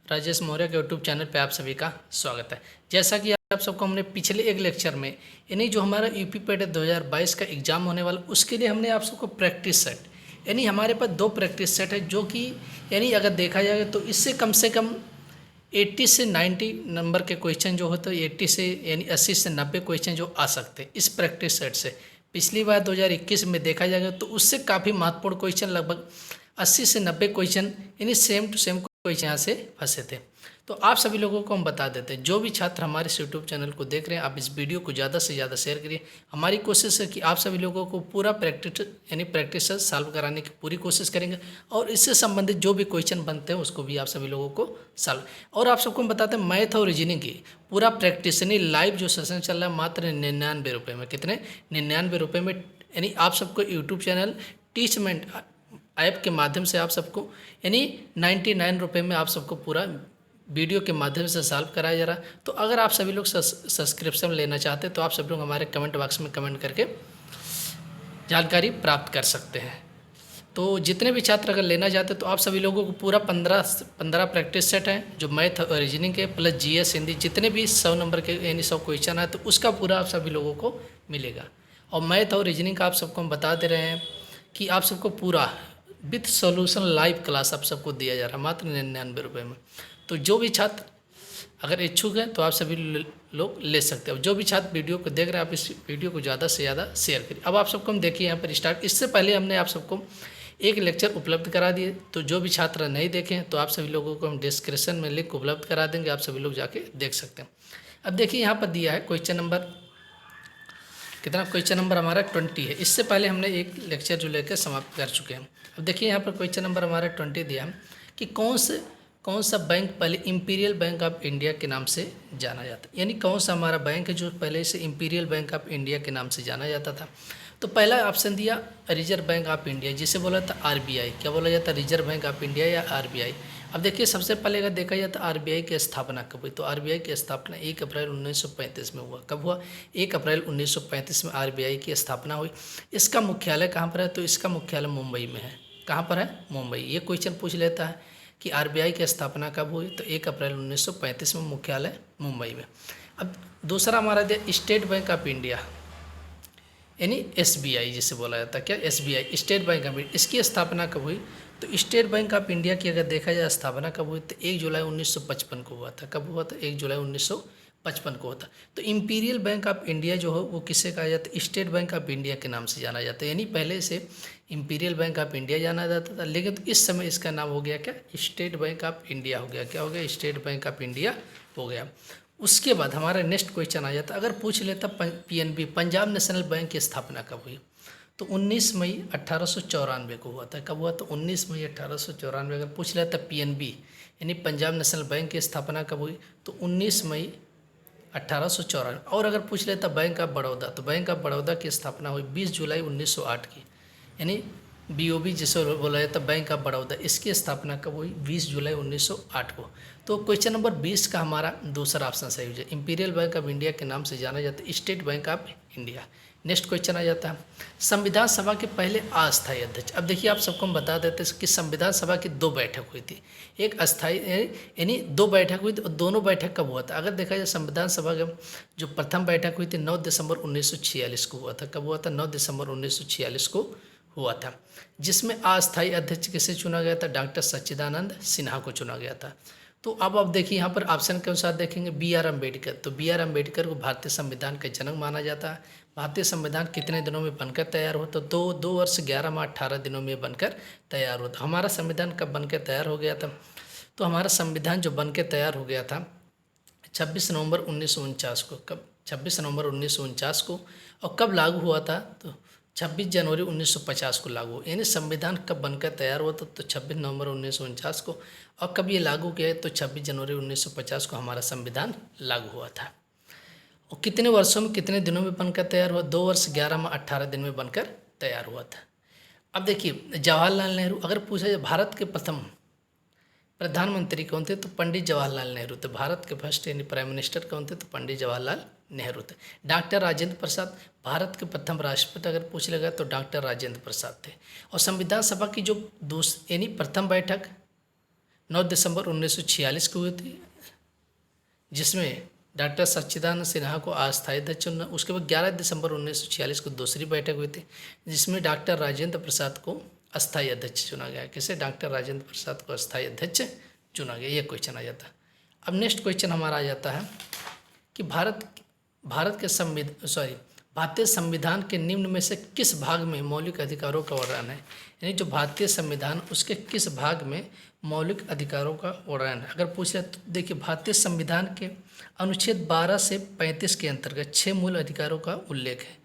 राजेश मौर्य के YouTube channel पे आप सभी का स्वागत है। जैसा कि आप सबको हमने पिछले एक लेक्चर में यानी जो हमारा यूपी पेट 2022 का एग्ज़ाम होने वाला उसके लिए हमने आप सबको प्रैक्टिस सेट यानी हमारे पास 2 प्रैक्टिस सेट है जो कि यानी अगर देखा जाएगा तो इससे कम 80 से 90 नंबर के क्वेश्चन जो होते हैं 80 से यानी 80 से 90 क्वेश्चन जो आ सकते हैं इस प्रैक्टिस सेट से। पिछली बार 2021 में देखा जाएगा तो उससे काफ़ी महत्वपूर्ण क्वेश्चन लगभग 80 से 90 क्वेश्चन यानी सेम टू सेम क्वेश्चन यहाँ से फंसे थे। तो आप सभी लोगों को हम बता देते हैं, जो भी छात्र हमारे इस यूट्यूब चैनल को देख रहे हैं आप इस वीडियो को ज़्यादा से ज़्यादा शेयर करिए। हमारी कोशिश है कि आप सभी लोगों को पूरा प्रैक्टिस सॉल्व कराने की पूरी कोशिश करेंगे और इससे संबंधित जो भी क्वेश्चन बनते हैं उसको भी आप सभी लोगों को सॉल्व। और आप सबको हम बताते हैं मैथ और रीजनिंग की पूरा प्रैक्टिस यानी लाइव जो सेशन चल रहा है मात्र 99 रुपये में। कितने? 99 रुपये में। यानी आप सबको यूट्यूब चैनल टीचमेंट ऐप के माध्यम से आप सबको यानी 99 रुपये में आप सबको पूरा वीडियो के माध्यम से सॉल्व कराया जा रहा है। तो अगर आप सभी लोग सब्सक्रिप्शन लेना चाहते हैं तो आप सभी लोग हमारे कमेंट बॉक्स में कमेंट करके जानकारी प्राप्त कर सकते हैं। तो जितने भी छात्र अगर लेना चाहते हैं तो आप सभी लोगों को पूरा 15 प्रैक्टिस सेट है जो मैथ और रीजनिंग के प्लस जीएस हिंदी जितने भी 100 नंबर के यानी 100 क्वेश्चन है तो उसका पूरा आप सभी लोगों को मिलेगा। और मैथ और रीजनिंग का आप सबको हम बता दे रहे हैं कि आप सबको पूरा विथ सॉल्यूशन लाइव क्लास आप सबको दिया जा रहा है मात्र 99 रुपये में। तो जो भी छात्र अगर इच्छुक है तो आप सभी लोग ले सकते हो। जो भी छात्र वीडियो को देख रहे हैं आप इस वीडियो को ज़्यादा से ज़्यादा शेयर करिए। अब आप सबको हम देखिए यहाँ पर स्टार्ट। इससे पहले हमने आप सबको एक लेक्चर उपलब्ध करा दिए, तो जो भी छात्र नहीं देखें तो आप सभी लोगों को हम डिस्क्रिप्शन में लिंक उपलब्ध करा देंगे, आप सभी लोग जाके देख सकते हैं। अब देखिए यहाँ पर दिया है क्वेश्चन नंबर कितना, क्वेश्चन नंबर हमारा 20 है। इससे पहले हमने एक लेक्चर जो लेकर समाप्त कर चुके हैं। अब देखिए यहाँ पर क्वेश्चन नंबर हमारा 20 दिया है कि कौन सा बैंक पहले इंपीरियल बैंक ऑफ इंडिया के नाम से जाना जाता है। यानी कौन सा हमारा बैंक है जो पहले से इंपीरियल बैंक ऑफ इंडिया के नाम से जाना जाता था। तो पहला ऑप्शन दिया रिजर्व बैंक ऑफ इंडिया, जिसे बोला था आरबीआई। क्या बोला जाता है? रिजर्व बैंक ऑफ इंडिया या आरबीआई। अब देखिए सबसे पहले अगर देखा जाए तो आरबीआई की स्थापना कब हुई, तो आरबीआई की स्थापना 1 अप्रैल 1935 में हुआ। कब हुआ? 1 अप्रैल 1935 में आरबीआई की स्थापना हुई। इसका मुख्यालय कहाँ पर है? तो इसका मुख्यालय मुंबई में है। कहाँ पर है? मुंबई। ये क्वेश्चन पूछ लेता है कि आरबीआई की स्थापना कब हुई, तो 1 अप्रैल 1935 में, मुख्यालय मुंबई में। अब दूसरा हमारा दिया स्टेट बैंक ऑफ इंडिया यानी एसबीआई जिसे बोला जाता है। क्या? SBI, state Bank of India. इसकी स्थापना कब हुई? तो स्टेट बैंक ऑफ इंडिया की अगर देखा जाए स्थापना कब हुई तो 1 जुलाई 1955 को हुआ था। कब हुआ था? 1 जुलाई 1955 को होता। तो इंपीरियल बैंक ऑफ इंडिया जो है वो किसे कहा जाता है? स्टेट बैंक ऑफ इंडिया के नाम से जाना जाता है। यानी पहले से इंपीरियल बैंक ऑफ इंडिया जाना जाता था, लेकिन तो इस समय इसका नाम हो गया क्या? स्टेट बैंक ऑफ इंडिया हो गया। क्या हो गया? स्टेट बैंक ऑफ इंडिया हो गया। उसके बाद हमारा नेक्स्ट क्वेश्चन आ जाता, अगर पूछ लेता पीएनबी पंजाब नेशनल बैंक की स्थापना कब हुई, तो 19 मई 1894 को हुआ था। कब हुआ? तो 19 मई 1894। अगर पूछ लेता पीएनबी यानी पंजाब नेशनल बैंक की स्थापना कब हुई, तो 19 मई 1894। और अगर पूछ लेता बैंक ऑफ बड़ौदा, तो बैंक ऑफ बड़ौदा की स्थापना हुई 20 जुलाई 1908 की। यानी बीओबी जिसे बोला जाता है बैंक ऑफ बड़ौदा, इसकी स्थापना कब हुई? 20 जुलाई 1908 को। तो क्वेश्चन नंबर 20 का हमारा दूसरा ऑप्शन सही हो जाए। इंपीरियल बैंक ऑफ इंडिया के नाम से जाना जाता है State Bank of India. Next question आ जाता है संविधान सभा के पहले अस्थायी अध्यक्ष। अब देखिए आप सबको हम बता देते हैं कि संविधान सभा की 2 बैठक हुई थी। एक अस्थायी यानी 2 बैठक हुई थी और दोनों बैठक कब हुआ था? अगर देखा जाए संविधान सभा का जो प्रथम बैठक हुई थी 9 दिसंबर 1946 को हुआ था। कब हुआ था? 9 दिसंबर 1946 को हुआ था, जिसमें अस्थायी अध्यक्ष किसे चुना गया था? डॉक्टर सच्चिदानंद सिन्हा को चुना गया था। तो अब आप देखिए यहाँ पर ऑप्शन के अनुसार देखेंगे बी आर अम्बेडकर। तो बी आर अम्बेडकर को भारतीय संविधान का जनक माना जाता है। भारतीय संविधान कितने दिनों में बनकर तैयार होता? तो 2 वर्ष 11 माह 18 दिनों में बनकर तैयार होता। हमारा संविधान कब बनकर तैयार हो गया था? तो हमारा संविधान जो बनकर तैयार हो गया था 26 नवंबर 1949 को। कब? 26 नवंबर 1949 को। और कब लागू हुआ था? तो 26 जनवरी 1950 को लागू। यानी संविधान कब बनकर तैयार हुआ था? तो 26 नवंबर 1949 को। और कब ये लागू किया है? तो 26 जनवरी 1950 को हमारा संविधान लागू हुआ था। और कितने वर्षों में कितने दिनों में बनकर तैयार हुआ? 2 वर्ष 11 माह 18 दिन में बनकर तैयार हुआ था। अब देखिए जवाहरलाल नेहरू, अगर पूछा जाए भारत के प्रथम प्रधानमंत्री कौन थे, तो पंडित जवाहरलाल नेहरू थे। भारत के फर्स्ट यानी प्राइम मिनिस्टर कौन थे, तो पंडित जवाहरलाल नेहरू थे। डॉक्टर राजेंद्र प्रसाद, भारत के प्रथम राष्ट्रपति अगर पूछ लेगा तो डॉक्टर राजेंद्र प्रसाद थे। और संविधान सभा की जो यानी प्रथम बैठक 9 दिसंबर 1946 को हुई थी, जिसमें डॉक्टर सच्चिदानंद सिन्हा को अस्थायी अध्यक्ष चुना। उसके बाद 11 दिसंबर 1946 को दूसरी बैठक हुई थी, जिसमें डॉक्टर राजेंद्र प्रसाद को अस्थायी अध्यक्ष चुना गया। किसे? डॉक्टर राजेंद्र प्रसाद को अस्थायी अध्यक्ष चुना गया। ये क्वेश्चन आ जाता है। अब नेक्स्ट क्वेश्चन हमारा आ जाता है कि भारतीय संविधान के निम्न में से किस भाग में मौलिक अधिकारों का वर्णन है? यानी जो भारतीय संविधान उसके किस भाग में मौलिक अधिकारों का वर्णन है? अगर पूछ रहे तो देखिए, भारतीय संविधान के अनुच्छेद 12 से 35 के अंतर्गत 6 मूल अधिकारों का उल्लेख है।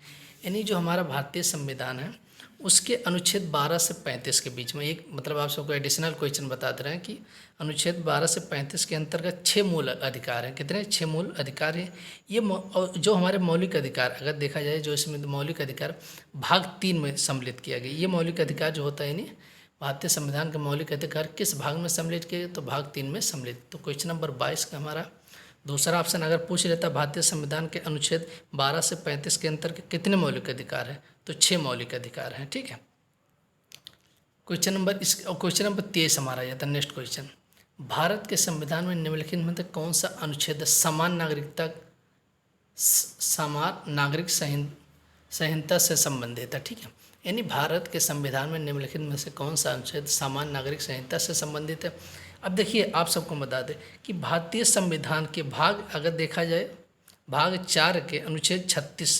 यानी जो हमारा भारतीय संविधान है उसके अनुच्छेद 12 से 35 के बीच में एक मतलब आप सबको एडिशनल क्वेश्चन बता दे रहे हैं कि अनुच्छेद 12 से 35 के अंतर्गत 6 मूल अधिकार हैं। कितने? 6 मूल अधिकार हैं। ये जो हमारे मौलिक अधिकार अगर देखा जाए, जो इसमें मौलिक अधिकार भाग 3 में सम्मिलित किया गया। ये मौलिक अधिकार जो होता है यानी भारतीय संविधान के मौलिक अधिकार किस भाग में सम्मिलित किए? तो भाग 3 में सम्मिलित। तो क्वेश्चन नंबर 22 का हमारा दूसरा ऑप्शन अगर पूछ लेता भारतीय संविधान के अनुच्छेद 12 से 35 के अंतर्गत कितने मौलिक अधिकार हैं? तो 6 मौलिक अधिकार हैं। ठीक है। क्वेश्चन नंबर 23 हमारा जाता है। नेक्स्ट क्वेश्चन, भारत के संविधान में निम्नलिखित में से कौन सा अनुच्छेद समान नागरिक संहिता से संबंधित है? ठीक है। यानी भारत के संविधान में निम्नलिखित में से कौन सा अनुच्छेद समान नागरिक संहिता से संबंधित है? अब देखिए, आप सबको बता दें कि भारतीय संविधान के भाग अगर देखा जाए भाग 4 के अनुच्छेद 36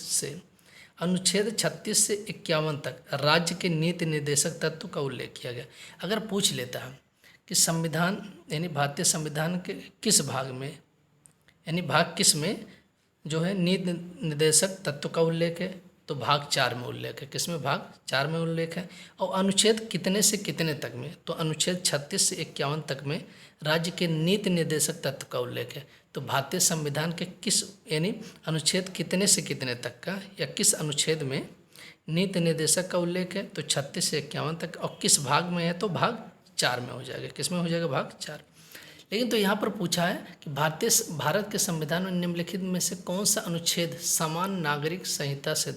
से 51 तक राज्य के नीति निर्देशक तत्व का उल्लेख किया गया। अगर पूछ लेता है कि संविधान यानी भारतीय संविधान के किस भाग में यानी भाग किस में जो है नीति निर्देशक तत्व का उल्लेख है, तो भाग 4 में उल्लेख है। किसमें? भाग 4 में उल्लेख है। और अनुच्छेद कितने से कितने तक में? तो अनुच्छेद 36 से 51 तक में राज्य के नीति निर्देशक तत्व का उल्लेख है। तो भारतीय संविधान के किस यानी अनुच्छेद कितने से कितने तक का या किस अनुच्छेद में नीति निर्देशक का उल्लेख है? तो 36 से 51 तक। और किस भाग में है? तो भाग 4 में हो जाएगा। किस में हो जाएगा? भाग 4। लेकिन तो यहाँ पर पूछा है कि भारत के संविधान में निम्नलिखित में से कौन सा अनुच्छेद समान नागरिक संहिता से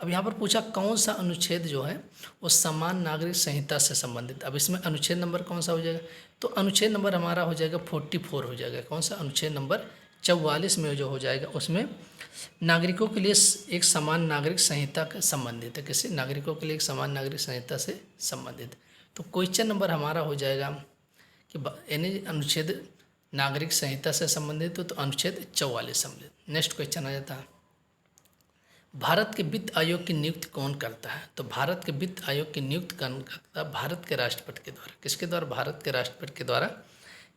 अब यहाँ पर पूछा कौन सा अनुच्छेद जो है वो समान नागरिक संहिता से संबंधित। अब इसमें अनुच्छेद नंबर कौन सा हो जाएगा? तो अनुच्छेद नंबर हमारा हो जाएगा 44 हो जाएगा। कौन सा? अनुच्छेद नंबर 44 में जो हो जाएगा उसमें नागरिकों के लिए एक समान नागरिक संहिता का संबंधित है। किसी नागरिकों के लिए एक समान नागरिक संहिता से संबंधित। तो क्वेश्चन नंबर हमारा हो जाएगा कि यानी अनुच्छेद नागरिक संहिता से संबंधित हो तो अनुच्छेद 44 संबंधित। नेक्स्ट क्वेश्चन आ जाता है, भारत के वित्त आयोग की नियुक्ति कौन करता है? तो भारत के वित्त आयोग की नियुक्ति कौन करता है? भारत के राष्ट्रपति के द्वारा। किसके द्वारा? भारत के राष्ट्रपति के द्वारा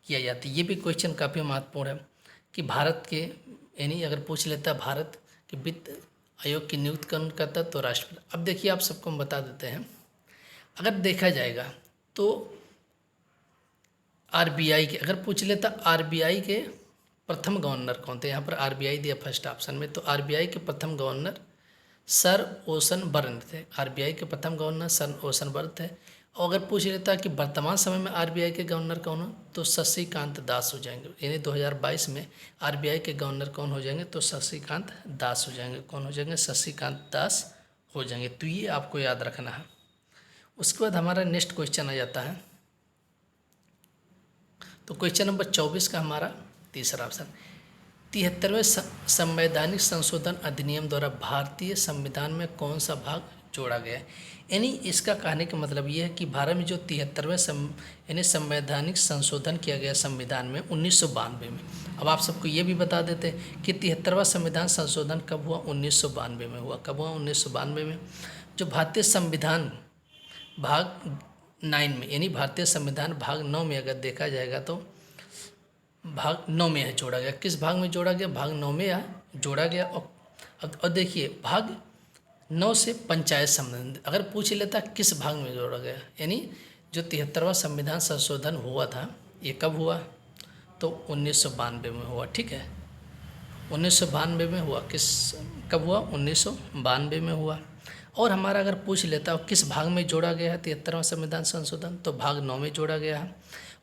किया जाता है। ये भी क्वेश्चन काफ़ी महत्वपूर्ण है कि भारत के यानी अगर पूछ लेता है भारत के वित्त आयोग की नियुक्ति कौन करता है? तो राष्ट्रपति। अब देखिए, आप सबको हम बता देते हैं, अगर देखा जाएगा तो आरबीआई के अगर पूछ लेता आरबीआई के प्रथम गवर्नर कौन थे? यहाँ पर आरबीआई दिया फर्स्ट ऑप्शन में। तो आरबीआई के प्रथम गवर्नर सर ओसन बर्न थे। आरबीआई के प्रथम गवर्नर सर ओसन बर्न थे। और अगर पूछ लेता कि वर्तमान समय में आरबीआई के गवर्नर कौन हो, तो शशिकांत दास हो जाएंगे। यानी 2022 में आरबीआई के गवर्नर कौन हो जाएंगे? तो शशिकांत दास हो जाएंगे। कौन हो जाएंगे? शशिकांत दास हो जाएंगे। तो ये आपको याद रखना है। उसके बाद हमारा नेक्स्ट क्वेश्चन आ जाता है, तो क्वेश्चन नंबर 24 का हमारा तीसरा ऑप्शन, 73वें संवैधानिक संशोधन अधिनियम द्वारा भारतीय संविधान में कौन सा भाग जोड़ा गया है? यानी इसका कहने का मतलब ये है कि भारत में जो 73वें यानी संवैधानिक संशोधन किया गया संविधान में 1992 में। अब आप सबको ये भी बता देते हैं कि 73वां संविधान संशोधन कब हुआ? 1992 में हुआ। कब हुआ? 1992 में। जो भारतीय संविधान भाग 9 में यानी भारतीय संविधान भाग 9 में अगर देखा जाएगा तो भाग 9 में है जोड़ा गया। किस भाग में जोड़ा गया? भाग 9 में है जोड़ा गया। और देखिए, भाग 9 से पंचायत संबंध अगर पूछ लेता किस भाग में जोड़ा गया, यानी जो 73वां संविधान संशोधन हुआ था ये कब हुआ? तो 1992 में हुआ। ठीक है, 1992 में हुआ। कब हुआ? 1992 में हुआ। और हमारा अगर पूछ लेता हो किस भाग में जोड़ा गया है 73वां संविधान संशोधन, तो भाग 9 में जोड़ा गया है।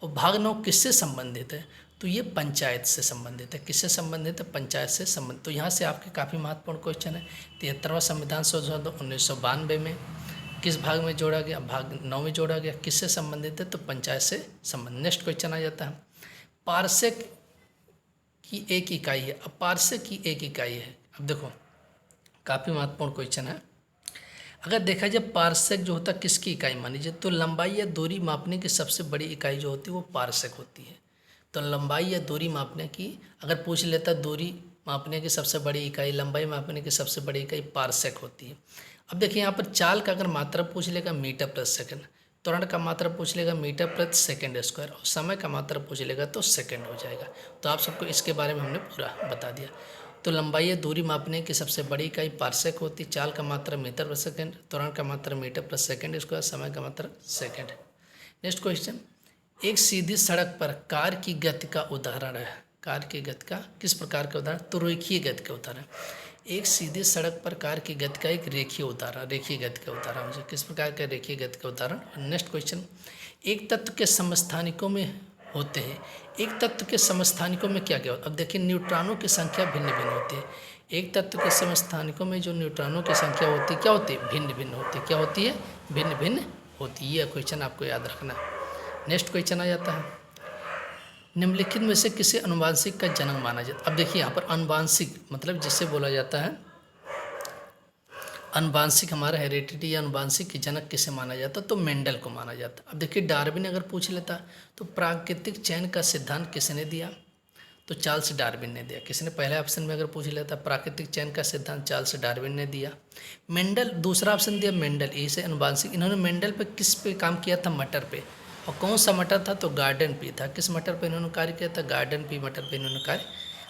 और भाग 9 किससे संबंधित है? तो ये पंचायत से संबंधित है। किससे संबंधित है? पंचायत से संबंधित। तो यहाँ से आपके काफ़ी महत्वपूर्ण क्वेश्चन है। 73वां संविधान संशोधन 1992 में, किस भाग में जोड़ा गया, भाग 9 में जोड़ा गया। किससे संबंधित है, तो पंचायत से संबंधित। नेक्स्ट क्वेश्चन आ जाता है, पार्सेक की एक इकाई है। अब पार्सेक की एक इकाई है, अब देखो काफ़ी महत्वपूर्ण क्वेश्चन है। अगर देखा जाए पार्सेक जो होता है किसकी इकाई मानी जाए, तो लंबाई या दूरी मापने की सबसे बड़ी इकाई जो होती है वो पार्सेक होती है। तो लंबाई या दूरी मापने की अगर पूछ लेता, दूरी मापने की सबसे बड़ी इकाई, लंबाई मापने की सबसे बड़ी इकाई पार्सेक होती है। अब देखिए यहाँ पर चाल का अगर मात्रा पूछ लेगा मीटर प्रति सेकंड, त्वरण का मात्रा पूछ लेगा मीटर प्रति सेकंड स्क्वायर, और समय का मात्रा पूछ लेगा तो सेकंड हो जाएगा। तो आप सबको इसके बारे में हमने पूरा बता दिया। तो लंबाई या दूरी मापने की सबसे बड़ी इकाई पार्सेक होती, चाल का मात्रा मीटर प्रति सेकंड, त्वरण का मात्रा मीटर प्रति सेकंड स्क्वायर, समय का मात्रा सेकंड। नेक्स्ट क्वेश्चन, एक सीधी सड़क पर कार की गति का उदाहरण है। कार की गति का किस प्रकार का उदाहरण, तो रेखीय गति का उदाहरण। एक सीधी सड़क पर कार की गति का एक रेखीय उदाहरण, रेखीय गति का उदाहरण मुझे किस प्रकार का रेखीय गति का उदाहरण। नेक्स्ट क्वेश्चन, एक तत्व के समस्थानिकों में होते हैं। एक तत्व के समस्थानिकों में क्या क्या होता है। अब देखिए न्यूट्रॉनों की संख्या भिन्न भिन्न होती है। एक तत्व के समस्थानिकों में जो न्यूट्रॉनों की संख्या होती है क्या होती है, भिन्न भिन्न होती है। क्या होती है, भिन्न भिन्न होती है। यह क्वेश्चन आपको याद रखना। नेक्स्ट क्वेश्चन आ जाता है, निम्नलिखित में से किसे अनुवांशिक का जनक माना जाता है। अब देखिए यहाँ पर अनुवांशिक मतलब जिसे बोला जाता है अनुवांशिक, हमारा हेरिडिटी या अनुवांशिक के जनक किसे माना जाता, तो मेंडल को माना जाता। अब देखिए डार्विन अगर पूछ लेता तो प्राकृतिक चयन का सिद्धांत किसने दिया, तो चार्ल्स डार्विन ने दिया। किसने, पहले ऑप्शन में अगर पूछ लेता प्राकृतिक चयन का सिद्धांत चार्ल्स डार्विन ने दिया। मेंडल दूसरा ऑप्शन दिया मेंडल, इसे अनुवांशिक। इन्होंने मेंडल पे किस पे काम किया था, मटर पे। और कौन सा मटर था, तो गार्डन पी था। किस मटर पे इन्होंने कार्य किया था, गार्डन पी मटर पे इन्होंने कार्य।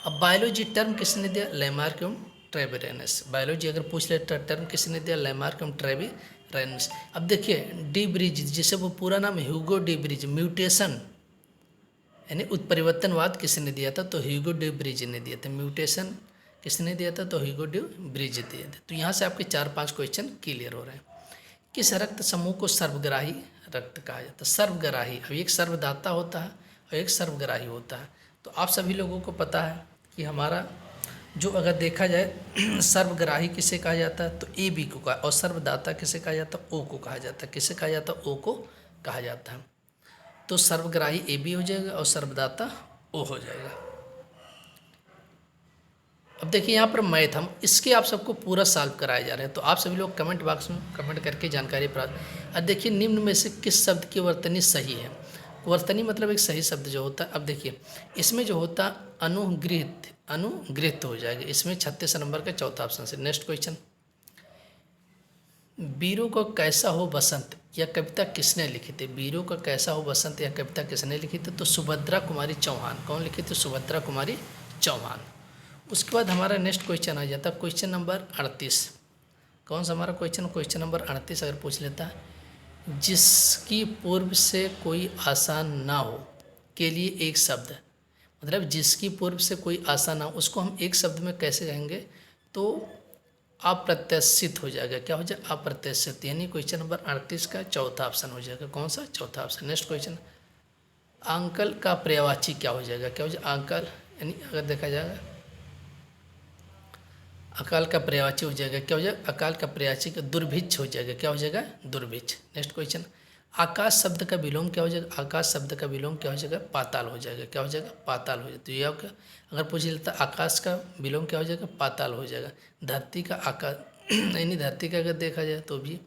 अब बायोलॉजी टर्म किसने दिया, लैमार्क एवं ट्रेविरेनस। बायोलॉजी अगर पूछ ले टर्म किसने दिया, लैमार्क एवं ट्रेविरेनस। अब देखिए डी ब्रिज, जिसे वो पूरा नाम ह्यूगो डी ब्रिज, म्यूटेशन यानी उत्परिवर्तनवाद किसने दिया था, तो ह्यूगो डी ब्रिज ने दिया था। म्यूटेशन किसने दिया था, तो ह्यूगो डी ब्रिज दिए थे। तो यहाँ से आपके 4-5 क्वेश्चन क्लियर हो रहे हैं। किस रक्त समूह को सर्वग्राही रक्त कहा जाता है, सर्वग्राही। अब एक सर्वदाता होता है और एक सर्वग्राही होता है। तो आप सभी लोगों को पता है कि हमारा जो अगर देखा जाए सर्वग्राही किसे कहा जाता है, तो ए बी को कहा, और सर्वदाता किसे कहा जाता है, ओ को कहा जाता है। किसे कहा जाता है, ओ को कहा जाता है। तो सर्वग्राही ए बी हो जाएगा और सर्वदाता ओ हो जाएगा। अब देखिए यहाँ पर मैथ हम इसके आप सबको पूरा सॉल्व कराए जा रहे हैं। तो आप सभी लोग कमेंट बॉक्स में कमेंट करके जानकारी प्राप्त। अब देखिए निम्न में से किस शब्द की वर्तनी सही है। वर्तनी मतलब एक सही शब्द जो होता है। अब देखिए इसमें जो होता अनुगृहित, अनुगृहित हो जाएगा इसमें 36 नंबर का चौथा ऑप्शन से। नेक्स्ट क्वेश्चन, वीरों को कैसा हो बसंत यह कविता किसने लिखी थी। वीरों का कैसा हो बसंत यह कविता किसने लिखी थी, तो सुभद्रा कुमारी चौहान। कौन लिखी थी, सुभद्रा कुमारी चौहान। उसके बाद हमारा नेक्स्ट क्वेश्चन आ जाता है क्वेश्चन नंबर 38। कौन सा हमारा क्वेश्चन नंबर 38 अगर पूछ लेता है, जिसकी पूर्व से कोई आसान ना हो के लिए एक शब्द, मतलब जिसकी पूर्व से कोई आशा ना हो उसको हम एक शब्द में कैसे कहेंगे, तो अप्रत्याशित हो जाएगा। क्या हो जाएगा, अप्रत्याशित। यानी क्वेश्चन नंबर 38 का चौथा ऑप्शन हो जाएगा। कौन सा, चौथा ऑप्शन। नेक्स्ट क्वेश्चन, अंकल का पर्यायवाची क्या हो जाएगा। क्या हो जाएगा, अंकल यानी अगर देखा जाएगा अकाल का पर्यायवाची हो जाएगा। क्या हो जाएगा, अकाल का पर्यायवाची का दुर्भिक्ष हो जाएगा। क्या हो जाएगा, दुर्भिक्ष। नेक्स्ट क्वेश्चन, आकाश शब्द का विलोम क्या हो जाएगा। आकाश शब्द का विलोम क्या हो जाएगा, पाताल हो जाएगा। क्या हो जाएगा, पाताल हो जाएगा। तो यह क्या अगर पूछ लेता आकाश का विलोम क्या हो जाएगा, पाताल हो जाएगा। धरती का आकाश यानी धरती का अगर देखा जाए तो भी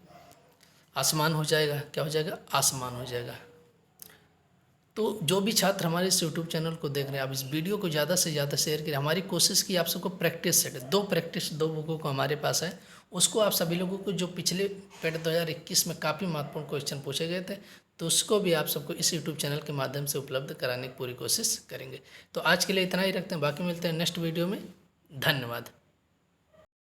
आसमान हो जाएगा। क्या हो जाएगा, आसमान हो जाएगा। तो जो भी छात्र हमारे इस यूट्यूब चैनल को देख रहे हैं, आप इस वीडियो को ज़्यादा से ज़्यादा शेयर करें। हमारी कोशिश की आप सबको प्रैक्टिस सेट, दो बुकों को हमारे पास है, उसको आप सभी लोगों को जो पिछले पेड 2021 में काफ़ी महत्वपूर्ण क्वेश्चन पूछे गए थे, तो उसको भी आप सबको इस यूट्यूब चैनल के माध्यम से उपलब्ध कराने की पूरी कोशिश करेंगे। तो आज के लिए इतना ही रखते हैं, बाकी मिलते हैं नेक्स्ट वीडियो में। धन्यवाद।